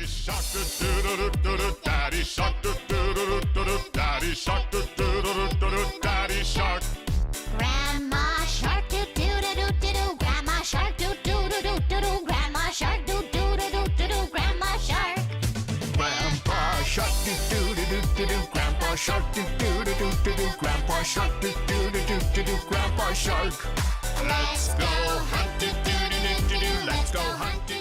shark, do do do do do, daddy shark, do do do do do, daddy shark, do do do do do, daddy shark. Grandma shark, do do do do do do. Grandma shark, do do do do do do. Grandma shark, do do do do do do. Grandma shark. Grandpa shark, do do do do do do. Grandpa shark, do do do do do do. Grandpa shark, do do do do do do. Grandpa shark. Let's go hunt, do do do do do. Let's go hunt.